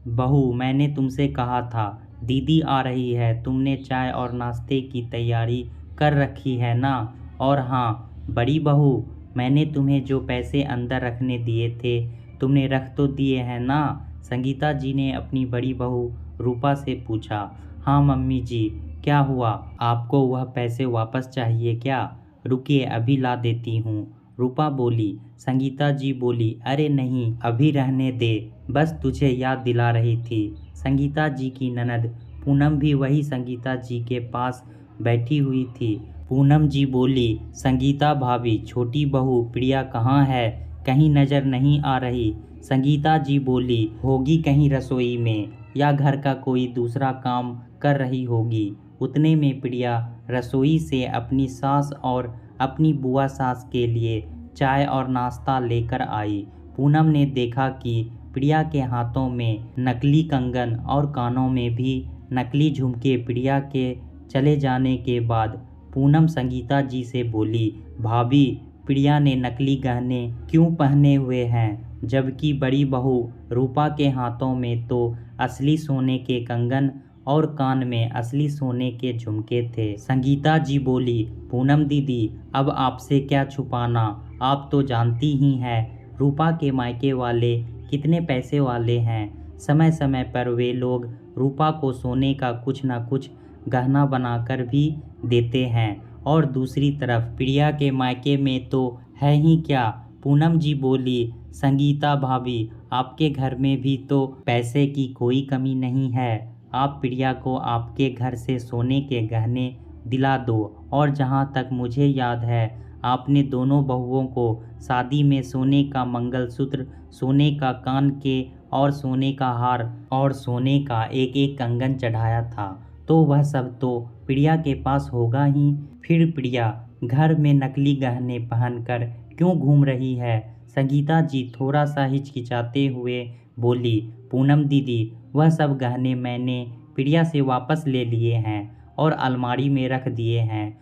बहू, मैंने तुमसे कहा था, दीदी आ रही है, तुमने चाय और नाश्ते की तैयारी कर रखी है ना? और हाँ, बड़ी बहू, मैंने तुम्हें जो पैसे अंदर रखने दिए थे, तुमने रख तो दिए हैं ना? संगीता जी ने अपनी बड़ी बहू रूपा से पूछा। हाँ मम्मी जी, क्या हुआ? आपको वह पैसे वापस चाहिए क्या? रुकिए, अभी ला देती हूँ, रूपा बोली। संगीता जी बोली, अरे नहीं, अभी रहने दे, बस तुझे याद दिला रही थी। संगीता जी की ननद पूनम भी वही संगीता जी के पास बैठी हुई थी। पूनम जी बोली, संगीता भाभी, छोटी बहू प्रिया कहाँ है? कहीं नजर नहीं आ रही। संगीता जी बोली, होगी कहीं रसोई में या घर का कोई दूसरा काम कर रही होगी। उतने में प्रिया रसोई से अपनी सास और अपनी बुआ सास के लिए चाय और नाश्ता लेकर आई। पूनम ने देखा कि प्रिया के हाथों में नकली कंगन और कानों में भी नकली झुमके। प्रिया के चले जाने के बाद पूनम संगीता जी से बोली, भाभी, प्रिया ने नकली गहने क्यों पहने हुए हैं, जबकि बड़ी बहू रूपा के हाथों में तो असली सोने के कंगन और कान में असली सोने के झुमके थे। संगीता जी बोली, पूनम दीदी, अब आपसे क्या छुपाना, आप तो जानती ही हैं रूपा के मायके वाले कितने पैसे वाले हैं। समय समय पर वे लोग रूपा को सोने का कुछ न कुछ गहना बनाकर भी देते हैं, और दूसरी तरफ प्रिया के मायके में तो है ही क्या। पूनम जी बोली, संगीता भाभी, आपके घर में भी तो पैसे की कोई कमी नहीं है, आप प्रिया को आपके घर से सोने के गहने दिला दो। और जहाँ तक मुझे याद है, आपने दोनों बहुओं को शादी में सोने का मंगलसूत्र, सोने का कान के और सोने का हार और सोने का एक एक कंगन चढ़ाया था, तो वह सब तो प्रिया के पास होगा ही। फिर प्रिया घर में नकली गहने पहनकर क्यों घूम रही है? संगीता जी थोड़ा सा हिचकिचाते हुए बोली, पूनम दीदी, वह सब गहने मैंने प्रिया से वापस ले लिए हैं और अलमारी में रख दिए हैं।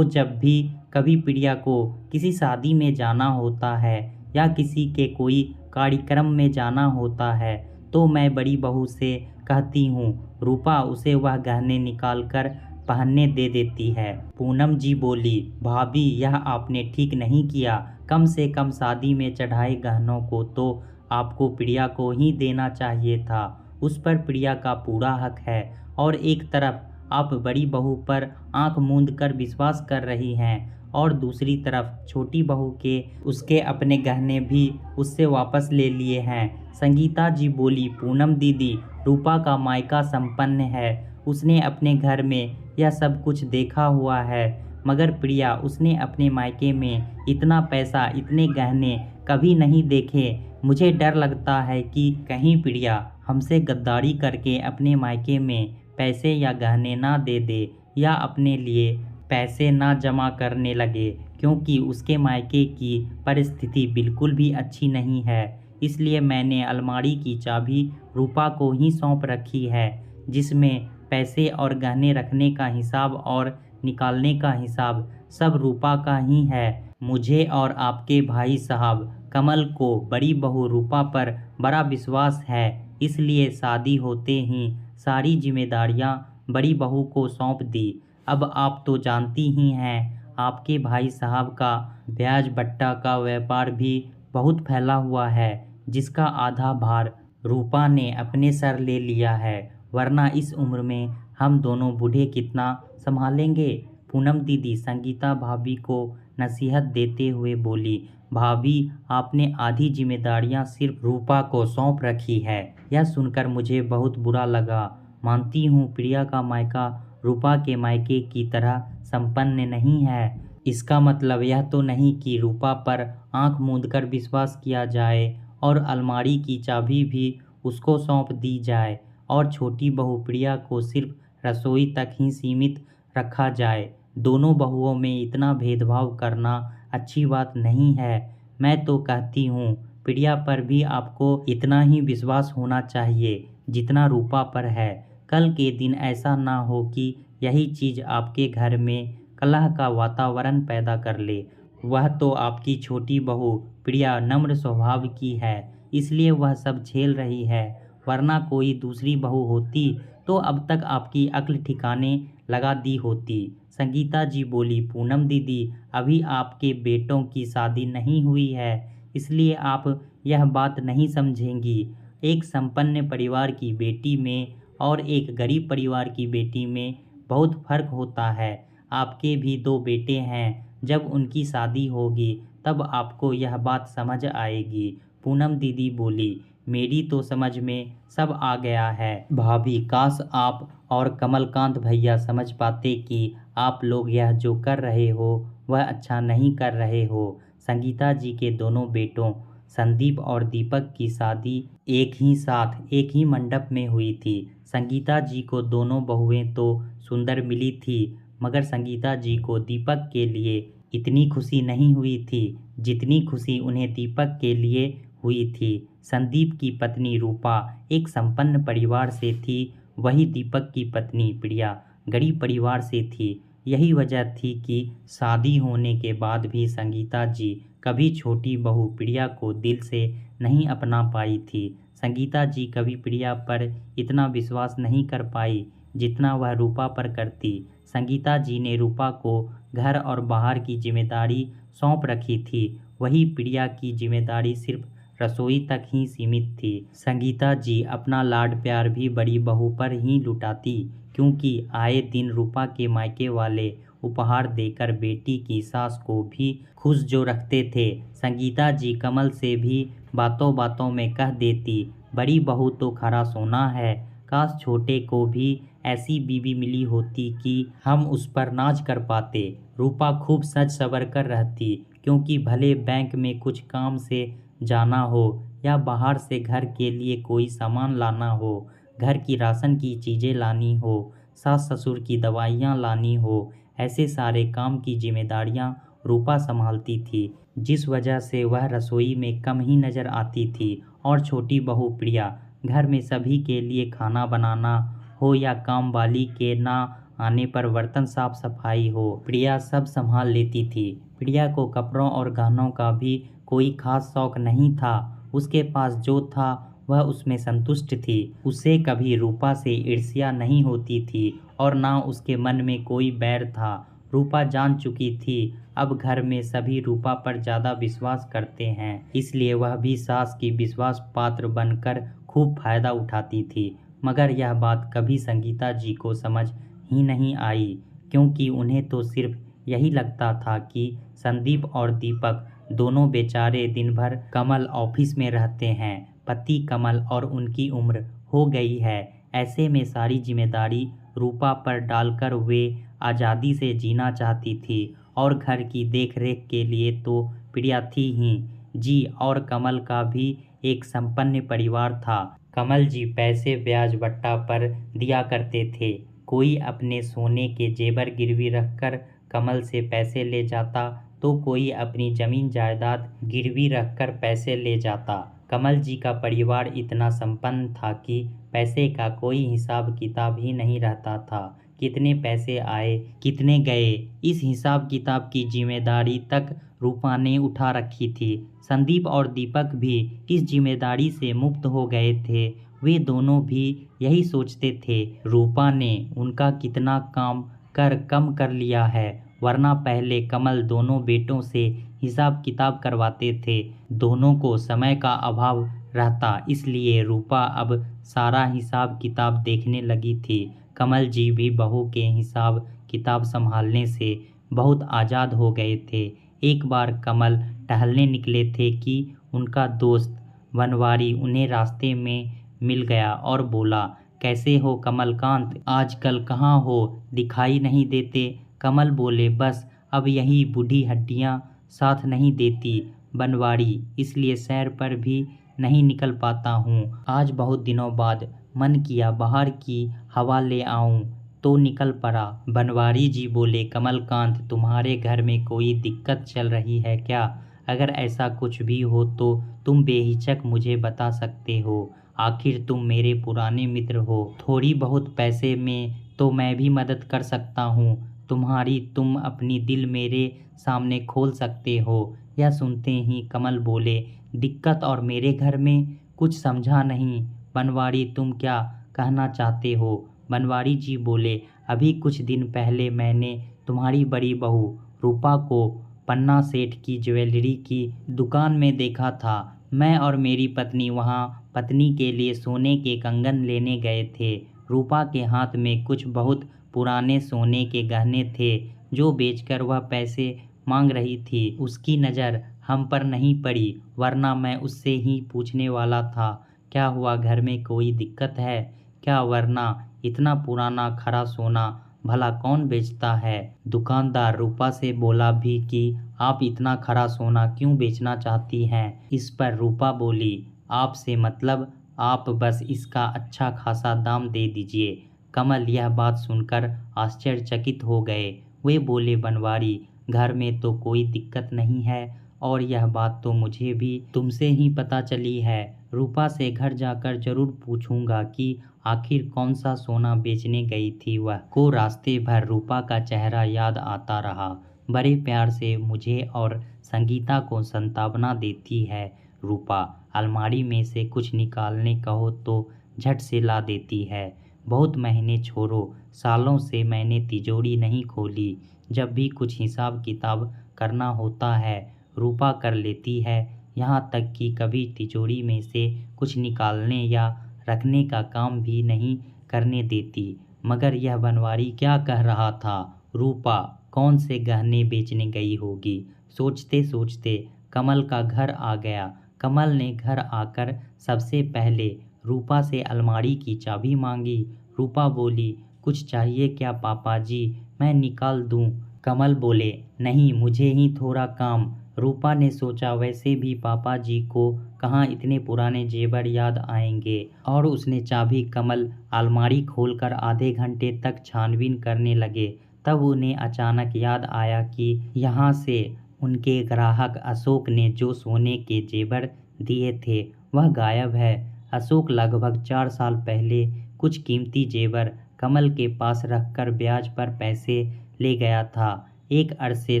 जब भी कभी प्रिया को किसी शादी में जाना होता है या किसी के कोई कार्यक्रम में जाना होता है, तो मैं बड़ी बहू से कहती हूँ, रूपा उसे वह गहने निकाल कर पहनने दे देती है। पूनम जी बोली, भाभी, यह आपने ठीक नहीं किया, कम से कम शादी में चढ़ाए गहनों को तो आपको प्रिया को ही देना चाहिए था, उस पर प्रिया का पूरा हक है। और एक तरफ आप बड़ी बहू पर आंख मूंद कर विश्वास कर रही हैं और दूसरी तरफ छोटी बहू के उसके अपने गहने भी उससे वापस ले लिए हैं। संगीता जी बोली, पूनम दीदी, रूपा का मायका संपन्न है, उसने अपने घर में यह सब कुछ देखा हुआ है, मगर प्रिया, उसने अपने मायके में इतना पैसा, इतने गहने कभी नहीं देखे। मुझे डर लगता है कि कहीं प्रिया हमसे गद्दारी करके अपने मायके में पैसे या गहने ना दे दे या अपने लिए पैसे ना जमा करने लगे, क्योंकि उसके मायके की परिस्थिति बिल्कुल भी अच्छी नहीं है। इसलिए मैंने अलमारी की चाबी रूपा को ही सौंप रखी है, जिसमें पैसे और गहने रखने का हिसाब और निकालने का हिसाब सब रूपा का ही है। मुझे और आपके भाई साहब कमल को बड़ी बहू रूपा पर बड़ा विश्वास है, इसलिए शादी होते ही सारी जिम्मेदारियां बड़ी बहू को सौंप दी। अब आप तो जानती ही हैं, आपके भाई साहब का ब्याज बट्टा का व्यापार भी बहुत फैला हुआ है, जिसका आधा भार रूपा ने अपने सर ले लिया है, वरना इस उम्र में हम दोनों बूढ़े कितना संभालेंगे। पूनम दीदी संगीता भाभी को नसीहत देते हुए बोली, भाभी, आपने आधी जिम्मेदारियां सिर्फ रूपा को सौंप रखी है, यह सुनकर मुझे बहुत बुरा लगा। मानती हूँ प्रिया का मायका रूपा के मायके की तरह संपन्न नहीं है। इसका मतलब यह तो नहीं कि रूपा पर आंख मूंदकर विश्वास किया जाए और अलमारी की चाबी भी उसको सौंप दी जाए और छोटी बहू प्रिया को सिर्फ रसोई तक ही सीमित रखा जाए। दोनों बहुओं में इतना भेदभाव करना अच्छी बात नहीं है। मैं तो कहती हूँ, प्रिया पर भी आपको इतना ही विश्वास होना चाहिए जितना रूपा पर है। कल के दिन ऐसा ना हो कि यही चीज़ आपके घर में कलह का वातावरण पैदा कर ले। वह तो आपकी छोटी बहू प्रिया नम्र स्वभाव की है, इसलिए वह सब झेल रही है, वरना कोई दूसरी बहू होती तो अब तक आपकी अक्ल ठिकाने लगा दी होती। संगीता जी बोली, पूनम दीदी, अभी आपके बेटों की शादी नहीं हुई है, इसलिए आप यह बात नहीं समझेंगी। एक संपन्न परिवार की बेटी में और एक गरीब परिवार की बेटी में बहुत फर्क होता है। आपके भी 2 बेटे हैं, जब उनकी शादी होगी तब आपको यह बात समझ आएगी। पूनम दीदी बोली, मेरी तो समझ में सब आ गया है भाभी, काश आप और कमलकांत भैया समझ पाते कि आप लोग यह जो कर रहे हो वह अच्छा नहीं कर रहे हो। संगीता जी के दोनों बेटों संदीप और दीपक की शादी एक ही साथ एक ही मंडप में हुई थी। संगीता जी को दोनों बहुएं तो सुंदर मिली थी, मगर संगीता जी को दीपक के लिए इतनी खुशी नहीं हुई थी जितनी खुशी उन्हें दीपक के लिए हुई थी। संदीप की पत्नी रूपा एक संपन्न परिवार से थी, वही दीपक की पत्नी प्रिया गरीब परिवार से थी। यही वजह थी कि शादी होने के बाद भी संगीता जी कभी छोटी बहू प्रिया को दिल से नहीं अपना पाई थी। संगीता जी कभी प्रिया पर इतना विश्वास नहीं कर पाई जितना वह रूपा पर करती। संगीता जी ने रूपा को घर और बाहर की जिम्मेदारी सौंप रखी थी, वही प्रिया की जिम्मेदारी सिर्फ रसोई तक ही सीमित थी। संगीता जी अपना लाड प्यार भी बड़ी बहू पर ही लुटाती, क्योंकि आए दिन रूपा के मायके वाले उपहार देकर बेटी की सास को भी खुश जो रखते थे। संगीता जी कमल से भी बातों बातों में कह देती, बड़ी बहू तो खरा सोना है, काश छोटे को भी ऐसी बीवी मिली होती कि हम उस पर नाज कर पाते। रूपा खूब सज सवर कर रहती, क्योंकि भले बैंक में कुछ काम से जाना हो या बाहर से घर के लिए कोई सामान लाना हो, घर की राशन की चीज़ें लानी हो, सास ससुर की दवाइयाँ लानी हो, ऐसे सारे काम की जिम्मेदारियाँ रूपा संभालती थी, जिस वजह से वह रसोई में कम ही नज़र आती थी। और छोटी बहू प्रिया घर में सभी के लिए खाना बनाना हो या काम वाली के ना आने पर बर्तन साफ सफाई हो, प्रिया सब संभाल लेती थी। प्रिया को कपड़ों और गहनों का भी कोई खास शौक नहीं था, उसके पास जो था वह उसमें संतुष्ट थी। उसे कभी रूपा से ईर्ष्या नहीं होती थी और ना उसके मन में कोई बैर था। रूपा जान चुकी थी अब घर में सभी रूपा पर ज़्यादा विश्वास करते हैं, इसलिए वह भी सास की विश्वास पात्र बनकर खूब फायदा उठाती थी। मगर यह बात कभी संगीता जी को समझ ही नहीं आई, क्योंकि उन्हें तो सिर्फ यही लगता था कि संदीप और दीपक दोनों बेचारे दिन भर कमल ऑफिस में रहते हैं। पति कमल और उनकी उम्र हो गई है, ऐसे में सारी जिम्मेदारी रूपा पर डालकर वे आज़ादी से जीना चाहती थी। और घर की देखरेख के लिए तो प्रिया थी ही जी, और कमल का भी एक संपन्न परिवार था। कमल जी पैसे ब्याज बट्टा पर दिया करते थे। कोई अपने सोने के जेवर गिरवी रखकर कमल से पैसे ले जाता तो कोई अपनी जमीन जायदाद गिरवी रखकर पैसे ले जाता। कमल जी का परिवार इतना संपन्न था कि पैसे का कोई हिसाब किताब ही नहीं रहता था। कितने पैसे आए, कितने गए, इस हिसाब किताब की जिम्मेदारी तक रूपा ने उठा रखी थी। संदीप और दीपक भी इस जिम्मेदारी से मुक्त हो गए थे। वे दोनों भी यही सोचते थे, रूपा ने उनका कितना काम कर कम कर लिया है, वरना पहले कमल दोनों बेटों से हिसाब किताब करवाते थे। दोनों को समय का अभाव रहता, इसलिए रूपा अब सारा हिसाब किताब देखने लगी थी। कमल जी भी बहू के हिसाब किताब संभालने से बहुत आज़ाद हो गए थे। एक बार कमल टहलने निकले थे कि उनका दोस्त बनवारी उन्हें रास्ते में मिल गया और बोला, कैसे हो कमलकांत, आजकल कहाँ हो, दिखाई नहीं देते। कमल बोले, बस अब यही बूढ़ी हड्डियाँ साथ नहीं देती बनवारी, इसलिए सैर पर भी नहीं निकल पाता हूँ। आज बहुत दिनों बाद मन किया बाहर की हवा ले आऊं तो निकल पड़ा। बनवारी जी बोले, कमलकांत, तुम्हारे घर में कोई दिक्कत चल रही है क्या? अगर ऐसा कुछ भी हो तो तुम बेहिचक मुझे बता सकते हो, आखिर तुम मेरे पुराने मित्र हो। थोड़ी बहुत पैसे में तो मैं भी मदद कर सकता हूँ तुम्हारी, तुम अपनी दिल मेरे सामने खोल सकते हो। यह सुनते ही कमल बोले, दिक्कत और मेरे घर में, कुछ समझा नहीं। बनवारी तुम क्या कहना चाहते हो? बनवारी जी बोले, अभी कुछ दिन पहले मैंने तुम्हारी बड़ी बहू रूपा को पन्ना सेठ की ज्वेलरी की दुकान में देखा था। मैं और मेरी पत्नी वहाँ पत्नी के लिए सोने के कंगन लेने गए थे। रूपा के हाथ में कुछ बहुत पुराने सोने के गहने थे जो बेचकर वह पैसे मांग रही थी। उसकी नज़र हम पर नहीं पड़ी, वरना मैं उससे ही पूछने वाला था, क्या हुआ, घर में कोई दिक्कत है क्या? वरना इतना पुराना खरा सोना भला कौन बेचता है? दुकानदार रूपा से बोला भी कि आप इतना खरा सोना क्यों बेचना चाहती हैं? इस पर रूपा बोली, आपसे मतलब, आप बस इसका अच्छा खासा दाम दे दीजिए। कमल यह बात सुनकर आश्चर्यचकित हो गए। वे बोले, बनवारी, घर में तो कोई दिक्कत नहीं है और यह बात तो मुझे भी तुमसे ही पता चली है। रूपा से घर जाकर जरूर पूछूंगा कि आखिर कौन सा सोना बेचने गई थी वह। को रास्ते भर रूपा का चेहरा याद आता रहा। बड़े प्यार से मुझे और संगीता को सांत्वना देती है रूपा। अलमारी में से कुछ निकालने कहो तो झट से ला देती है। बहुत महीने छोड़ो, सालों से मैंने तिजोरी नहीं खोली। जब भी कुछ हिसाब किताब करना होता है रूपा कर लेती है। यहाँ तक कि कभी तिजोरी में से कुछ निकालने या रखने का काम भी नहीं करने देती। मगर यह बनवारी क्या कह रहा था? रूपा कौन से गहने बेचने गई होगी? सोचते सोचते कमल का घर आ गया। कमल ने घर आकर सबसे पहले रूपा से अलमारी की चाबी मांगी। रूपा बोली, कुछ चाहिए क्या पापा जी, मैं निकाल दूं? कमल बोले, नहीं, मुझे ही थोड़ा काम। रूपा ने सोचा, वैसे भी पापा जी को कहाँ इतने पुराने जेवर याद आएंगे, और उसने चाबी कमल अलमारी खोलकर आधे घंटे तक छानबीन करने लगे। तब उन्हें अचानक याद आया कि यहाँ से उनके ग्राहक अशोक ने जो सोने के जेवर दिए थे वह गायब है। अशोक लगभग 4 साल पहले कुछ कीमती जेवर कमल के पास रखकर ब्याज पर पैसे ले गया था। एक अरसे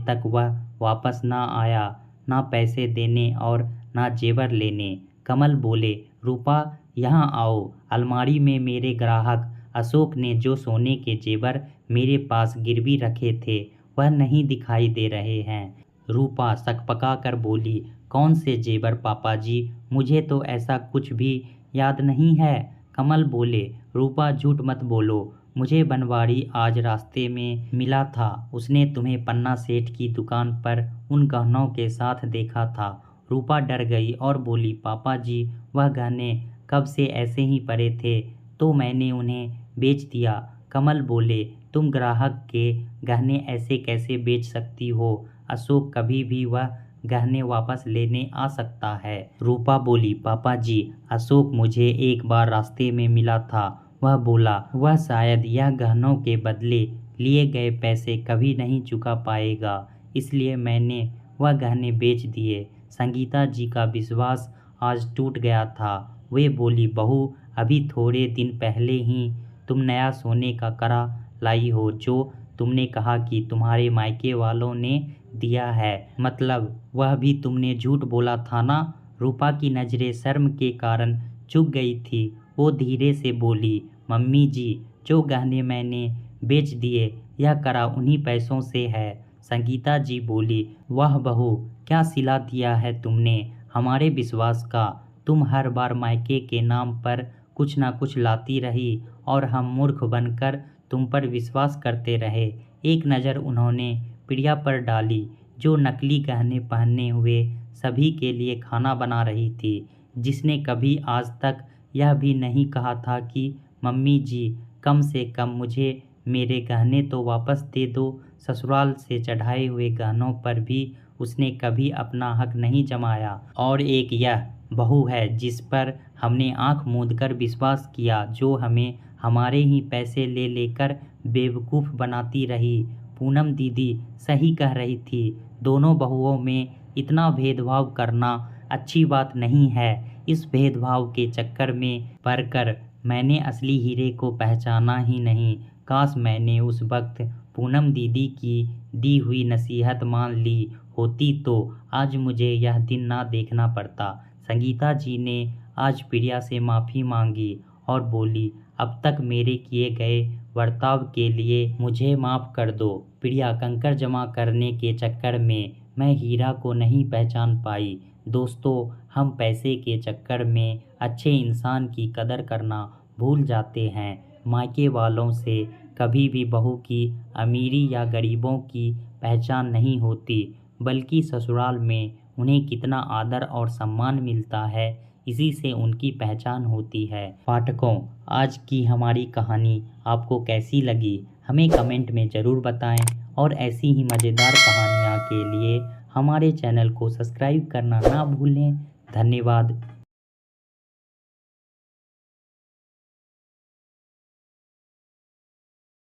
तक वह वापस ना आया, ना पैसे देने और ना जेवर लेने। कमल बोले, रूपा यहाँ आओ, अलमारी में मेरे ग्राहक अशोक ने जो सोने के जेवर मेरे पास गिरवी रखे थे वह नहीं दिखाई दे रहे हैं। रूपा सकपका कर बोली, कौन से जेवर पापा जी, मुझे तो ऐसा कुछ भी याद नहीं है। कमल बोले, रूपा झूठ मत बोलो, मुझे बनवारी आज रास्ते में मिला था। उसने तुम्हें पन्ना सेठ की दुकान पर उन गहनों के साथ देखा था। रूपा डर गई और बोली, पापा जी, वह गहने कब से ऐसे ही पड़े थे तो मैंने उन्हें बेच दिया। कमल बोले, तुम ग्राहक के गहने ऐसे कैसे बेच सकती हो? अशोक कभी भी वह गहने वापस लेने आ सकता है। रूपा बोली, पापा जी, अशोक मुझे एक बार रास्ते में मिला था। वह बोला वह शायद यह गहनों के बदले लिए गए पैसे कभी नहीं चुका पाएगा, इसलिए मैंने वह गहने बेच दिए। संगीता जी का विश्वास आज टूट गया था। वे बोली, बहू, अभी थोड़े दिन पहले ही तुम नया सोने का कड़ा लाई हो जो तुमने कहा कि तुम्हारे मायके वालों ने दिया है, मतलब वह भी तुमने झूठ बोला था ना? रूपा की नज़रें शर्म के कारण झुक गई थी। वो धीरे से बोली, मम्मी जी, जो गहने मैंने बेच दिए यह कड़ा उन्हीं पैसों से है। संगीता जी बोली, वाह बहू, क्या सिला दिया है तुमने हमारे विश्वास का। तुम हर बार मायके के नाम पर कुछ ना कुछ लाती रही और हम मूर्ख बनकर तुम पर विश्वास करते रहे। एक नज़र उन्होंने प्रिया पर डाली जो नकली गहने पहने हुए सभी के लिए खाना बना रही थी, जिसने कभी आज तक यह भी नहीं कहा था कि मम्मी जी, कम से कम मुझे मेरे गहने तो वापस दे दो। ससुराल से चढ़ाए हुए गहनों पर भी उसने कभी अपना हक नहीं जमाया। और एक यह बहू है जिस पर हमने आंख मूंद कर विश्वास किया, जो हमें हमारे ही पैसे ले लेकर बेवकूफ़ बनाती रही। पूनम दीदी सही कह रही थी, दोनों बहुओं में इतना भेदभाव करना अच्छी बात नहीं है। इस भेदभाव के चक्कर में पड़कर मैंने असली हीरे को पहचाना ही नहीं। काश मैंने उस वक्त पूनम दीदी की दी हुई नसीहत मान ली होती तो आज मुझे यह दिन ना देखना पड़ता। संगीता जी ने आज प्रिया से माफ़ी मांगी और बोली, अब तक मेरे किए गए बर्ताव के लिए मुझे माफ़ कर दो। प्रिया कंकड़ जमा करने के चक्कर में मैं हीरा को नहीं पहचान पाई। दोस्तों, हम पैसे के चक्कर में अच्छे इंसान की कदर करना भूल जाते हैं। मायके वालों से कभी भी बहू की अमीरी या गरीबों की पहचान नहीं होती, बल्कि ससुराल में उन्हें कितना आदर और सम्मान मिलता है, इसी से उनकी पहचान होती है। पाठकों, आज की हमारी कहानी आपको कैसी लगी, हमें कमेंट में ज़रूर बताएं और ऐसी ही मज़ेदार कहानियाँ के लिए हमारे चैनल को सब्सक्राइब करना ना भूलें। धन्यवाद।